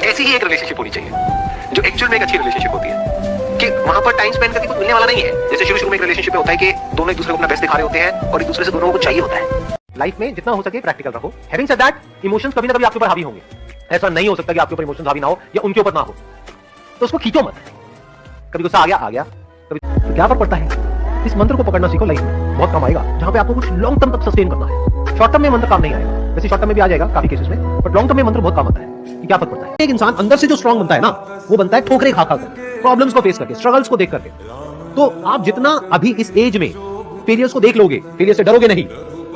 ऐसी ही एक रिलेशनशिप होनी चाहिए जो एक्चुअल में एक अच्छी रिलेशनशिप होती है, कि वहां पर टाइम स्पेंड करके कुछ मिलने वाला नहीं है। जैसे शुरू में एक रिलेशनशिप में होता है कि दोनों एक दूसरे को अपना बेस्ट दिखा रहे होते हैं और एक दूसरे से दोनों को चाहिए होता है। लाइफ में जितना हो सके प्रैक्टिकल रहो। हैविंग सेड दैट, इमोशंस कभी ना कभी आपके ऊपर हावी होंगे। ऐसा नहीं हो सकता कि आपके ऊपर इमोशंस हावी ना हो या उनके ऊपर ना हो, तो उसको खींचो मत। कभी गुस्सा आ गया, कभी तो क्या फर्क पड़ता है। इस मंत्र को पकड़ना सीखो, लाइफ में बहुत काम आएगा, जहां पे आपको कुछ लॉन्ग टर्म तक सस्टेन करना है। शॉर्ट टर्म में मंत्र काम नहीं आएगा, वैसे शॉर्ट टर्म में भी आ जाएगा काफी केसेस में, बट लॉन्ग टर्म में मंत्र बहुत काम आता है। क्या फर्क पड़ता है। एक इंसान अंदर से जो स्ट्रांग बनता है ना, वो बनता है ठोकरे खा खा कर, प्रॉब्लम्स को फेस करके, स्ट्रगल्स को देख करके। तो आप जितना अभी इस एज में फेलियर्स को देख लोगे, फेलियर से डरोगे नहीं,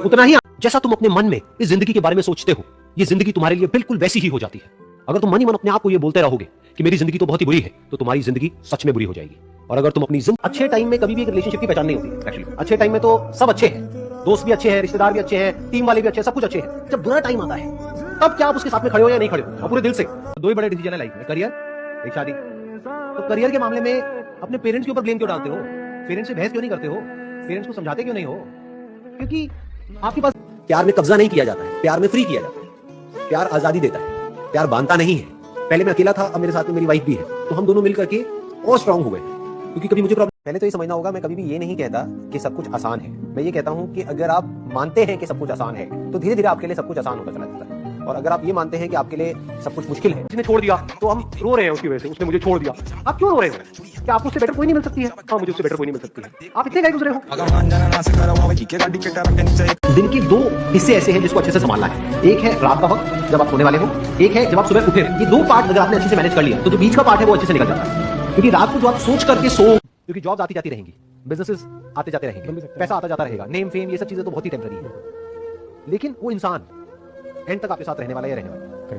उतना ही जैसा तुम अपने मन में इस जिंदगी के बारे में सोचते हो, ये जिंदगी तुम्हारे लिए बिल्कुल वैसी ही हो जाती है। अगर तुम मन ही मन अपने आप को ये बोलते रहोगे कि मेरी जिंदगी तो बहुत ही बुरी है, तो तुम्हारी जिंदगी सच में बुरी हो जाएगी। और अगर तुम अपनी अच्छे टाइम में कभी भी एक रिलेशनशिप की पहचान नहीं होती। एक्चुअली अच्छे टाइम में तो सब अच्छे हैं, दोस्त भी अच्छे हैं, रिश्तेदार भी अच्छे हैं, टीम वाले भी अच्छे हैं, सब कुछ अच्छे हैं। जब बुरा टाइम आता है, तब क्या आप उसके साथ में खड़े हो या नहीं खड़े हो, पूरे दिल से। दो ही बड़े डिसीजन है लाइफ में, करियर, एक शादी। तो करियर के मामले में अपने पेरेंट्स के ऊपर ब्लेम क्यों डालते हो, पेरेंट्स से बहस क्यों नहीं करते हो, पेरेंट्स को समझाते क्यों नहीं हो? क्योंकि आपके पास प्यार में कब्जा नहीं किया जाता है, प्यार में फ्री किया जाता है। प्यार आजादी देता है, प्यार बांधता नहीं है। पहले मैं अकेला था, अब मेरे साथ में मेरी वाइफ भी है, तो हम दोनों मिलकर के और स्ट्रांग हो गए। क्योंकि कभी मुझे प्रॉब्लम, पहले तो ये समझना होगा, मैं कभी भी ये नहीं कहता कि सब कुछ आसान है। मैं ये कहता हूं कि अगर आप मानते हैं कि सब कुछ आसान है, तो धीरे धीरे आपके लिए सब कुछ आसान होता चला जाता है। और अगर आप ये मानते हैं कि आपके लिए सब कुछ मुश्किल है, उसने छोड़ दिया तो हम रो रहे हैं उसकी वजह से, उसने मुझे छोड़ दिया, आप क्यों रो रहे हो? क्या आपको उससे बेटर कोई नहीं मिल सकती है? हाँ, मुझे उससे बेटर कोई नहीं मिल सकती है। आप इतने गए गुजरे हो। दिन के दो हिस्से ऐसे हैं जिसको अच्छे से संभालना है। एक है रात का वक्त जब आप सोने वाले हो, एक है जब आप सुबह उठे। ये दो पार्ट अगर आपने अच्छे से मैनेज कर लिया, तो जो बीच का पार्ट है वो अच्छे से निकल जाता है। क्योंकि रात को जो आप सोच करके सो, क्योंकि जॉब्स आती जाती रहेंगी, बिजनेसेस आते जाते रहेंगे, पैसा आता जाता रहेगा, नेम फेम, ये सब चीजें तो बहुत ही टेम्पररी है। लेकिन वो इंसान एंड तक आपके साथ रहने वाला है या रहने वाला है।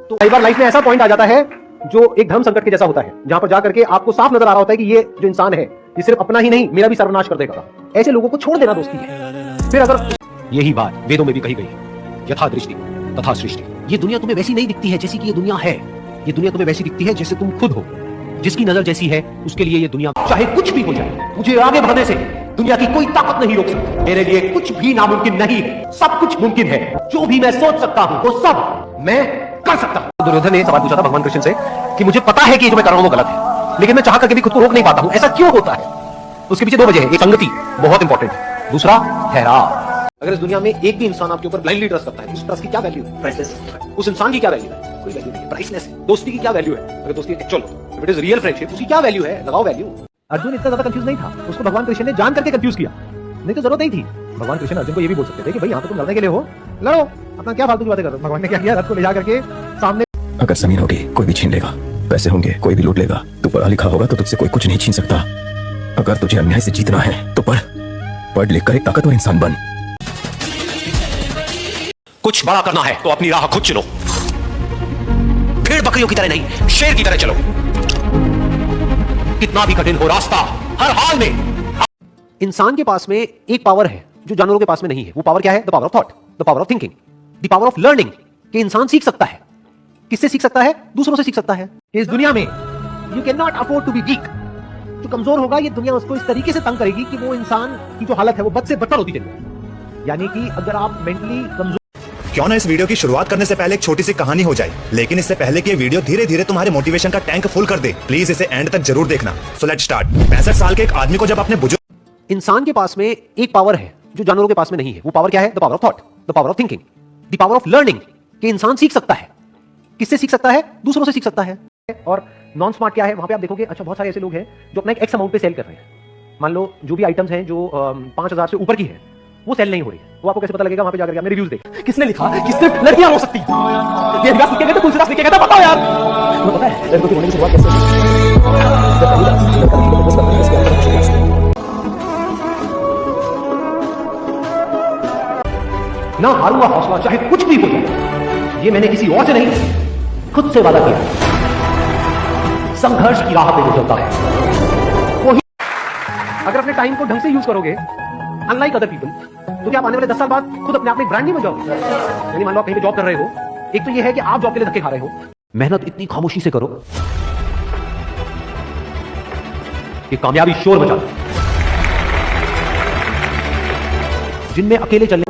तो कई बार लाइफ में ऐसा पॉइंट आ जाता है जो एक धर्म संकट के जैसा होता है, जहां पर जाकर के आपको साफ नजर आ रहा होता है कि ये जो इंसान है, ये सिर्फ अपना ही नहीं, मेरा भी सर्वनाश कर देगा। ऐसे लोगों को छोड़ देना दोस्ती है। फिर अगर यही बात वेदों में भी कही गई है, यथा दृष्टि तथा सृष्टि। ये दुनिया तुम्हें वैसी नहीं दिखती है जैसी कि ये दुनिया है। ये दुनिया तुम्हें वैसी दिखती है जैसे तुम खुद हो। जिसकी नजर जैसी है उसके लिए ये दुनिया, चाहे कुछ भी हो जाए, मुझे आगे बढ़ने से दुनिया की कोई ताकत नहीं रोक सकती। मेरे लिए कुछ भी नामुमकिन नहीं है, सब कुछ मुमकिन है। जो भी मैं सोच सकता हूं वो सब मैं कर सकता हूं। दुर्योधन ने सवाल पूछा था भगवान कृष्ण से कि मुझे पता है कि जो मैं कर रहा हूं वो गलत है, लेकिन मैं चाह करके भी खुद को रोक नहीं पाता हूं, ऐसा क्यों होता है? उसके पीछे दो वजह है। एक संगति बहुत इंपॉर्टेंट है, दूसरा ठहराव। अगर इस दुनिया में एक भी इंसान आपके ऊपर ब्लाइंडली ट्रस्ट करता है, उस ट्रस्ट की क्या वैल्यू है? प्राइसलेस। उस इंसान की क्या वैल्यू है? कोई वैल्यू नहीं है, प्राइसलेस है। दोस्ती की क्या वैल्यू है? अगर दोस्ती एक्चुअल हो, if it is real friendship, उसकी क्या वैल्यू है? लगाओ वैल्यू। अर्जुन इतना ज्यादा कंफ्यूज नहीं था, उसको भगवान कृष्ण ने जान करके कंफ्यूज किया, नहीं तो जरूरत नहीं थी। भगवान कृष्ण अर्जुन को ये भी बोल सकते थे कि भाई यहाँ तो तुम लड़ने के लिए हो, लड़ो, अपना क्या फालतू की बातें कर रहे हो। भगवान ने क्या किया? रथ को ले जा करके सामने। अगर जमीन होगी कोई भी छीन लेगा, पैसे होंगे कोई भी लूट लेगा, तू पढ़ा लिखा होगा तो तुझसे कोई कुछ नहीं छीन सकता। अगर तुझे अन्याय से जीतना है तो पढ़ लिख कर एक ताकतवर इंसान बन। कुछ बड़ा करना है तो अपनी राह खुद चुनो, भेड़ बकरियों की तरह नहीं, शेर की तरह चलो। कितना भी कठिन हो रास्ता, हर हाल में। इंसान के पास में एक पावर है जो जानवरों के पास में नहीं है। वो पावर क्या है? The power of thought, the power of thinking, the power of learning. कि इंसान सीख सकता है। किससे सीख सकता है? दूसरों से सीख सकता है। इस दुनिया में you can not afford to be weak. जो कमजोर होगा, ये दुनिया उसको इस तरीके से तंग करेगी कि वो इंसान की जो हालत है वो बद से बदतर होती चलेगी। यानी कि अगर आप मेंटली कमजोर, क्यों ना इस वीडियो की शुरुआत करने से पहले एक छोटी सी कहानी हो जाए, लेकिन इससे पहले कि ये वीडियो धीरे धीरे तुम्हारे मोटिवेशन का टैंक फुल कर दे, प्लीज इसे एंड तक जरूर देखना। So let's start. 65 साल के एक आदमी को जब अपने बुजुर्ग, इंसान के पास में एक पावर है जो जानवरों के पास में नहीं है। वो पावर क्या है? The power of thought, the power of thinking, the power of learning. कि इंसान सीख सकता है। किससे सीख सकता है? दूसरों से सीख सकता है। और नॉन स्मार्ट क्या है? वहां पे आप देखोगे, अच्छा बहुत सारे ऐसे लोग हैं जो अपना एक एक्स अमाउंट पे सेल कर रहे हैं। मान लो जो भी आइटम्स हैं जो 5000 से ऊपर की है, वो सेल नहीं हो रही है। वो आपको कैसे पता लगेगा? वहां पे जाकर आपने रिव्यूज देख, किसने लिखा कि सिर्फ लड़कियां हो सकती हैं। ये विकास लिखेगा तो तुलसीदास लिखेगा, बताओ यार। तुम्हें पता है लड़कों की होने की शुरुआत कैसे ना हारूंगा हौसला, चाहे कुछ भी हो जाए। ये मैंने किसी और से नहीं, खुद से वादा किया। संघर्ष की राह पे जो चलता है वही। अगर अपने टाइम को ढंग से यूज करोगे, अनलाइक अदर पीपल, तो क्या आप आने वाले 10 साल बाद खुद अपने आप में ब्रांड नहीं बन जाओगे? यानी मान लो आप कहीं पे जॉब कर रहे हो, एक तो ये है कि आप जॉब के लिए धक्के खा रहे हो। मेहनत इतनी खामोशी से करो कि कामयाबी शोर मचा दे। जिनमें अकेले चलने